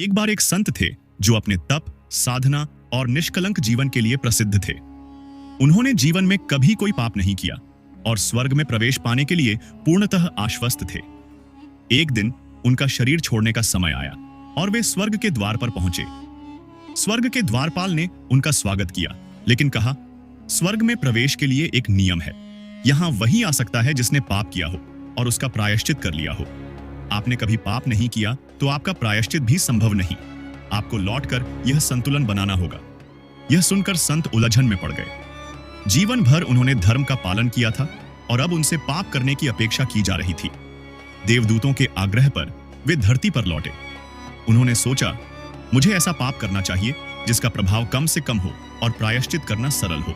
एक बार एक संत थे जो अपने तप, साधना और निष्कलंक जीवन के लिए प्रसिद्ध थे। उन्होंने जीवन में कभी कोई पाप नहीं किया और स्वर्ग में प्रवेश पाने के लिए पूर्णतः आश्वस्त थे। एक दिन उनका शरीर छोड़ने का समय आया और वे स्वर्ग के द्वार पर पहुंचे। स्वर्ग के द्वारपाल ने उनका स्वागत किया, लेकिन कहा, स्वर्ग में प्रवेश के लिए एक नियम है। यहां वही आ सकता है जिसने पाप किया हो और उसका प्रायश्चित कर लिया हो। आपने कभी पाप नहीं किया तो आपका प्रायश्चित भी संभव नहीं। आपको लौटकर यह संतुलन बनाना होगा। यह सुनकर संत उलझन में पड़ गए। जीवन भर उन्होंने धर्म का पालन किया था और अब उनसे पाप करने की अपेक्षा की जा रही थी। देवदूतों के आग्रह पर वे धरती पर लौटे। उन्होंने सोचा, मुझे ऐसा पाप करना चाहिए जिसका प्रभाव कम से कम हो और प्रायश्चित करना सरल हो।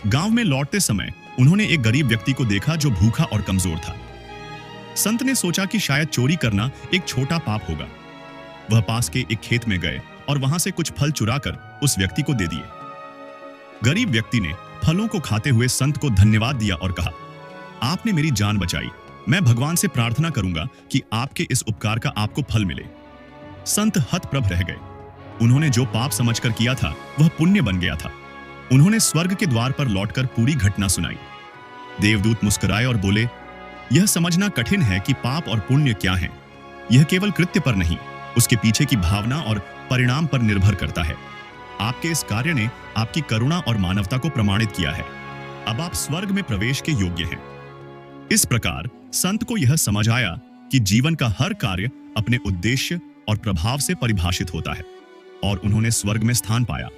गांव में लौटते समय उन्होंने एक गरीब व्यक्ति को देखा जो भूखा और कमजोर था। संत ने सोचा कि शायद चोरी करना एक छोटा पाप होगा। वह पास के एक खेत में गए और वहां से कुछ फल चुराकर उस व्यक्ति को दे दिए। गरीब व्यक्ति ने फलों को खाते हुए संत को धन्यवाद दिया और कहा, आपने मेरी जान बचाई। मैं भगवान से प्रार्थना करूंगा कि आपके इस उपकार का आपको फल मिले। संत हतप्रभ रह गए। उन्होंने जो पाप समझकर किया था वह पुण्य बन गया था। उन्होंने स्वर्ग के द्वार पर लौटकर पूरी घटना सुनाई। देवदूत मुस्कुराए और बोले, यह समझना कठिन है कि पाप और पुण्य क्या है। यह केवल कृत्य पर नहीं, उसके पीछे की भावना और परिणाम पर निर्भर करता है। आपके इस कार्य ने आपकी करुणा और मानवता को प्रमाणित किया है। अब आप स्वर्ग में प्रवेश के योग्य हैं। इस प्रकार संत को यह समझ आया कि जीवन का हर कार्य अपने उद्देश्य और प्रभाव से परिभाषित होता है और उन्होंने स्वर्ग में स्थान पाया।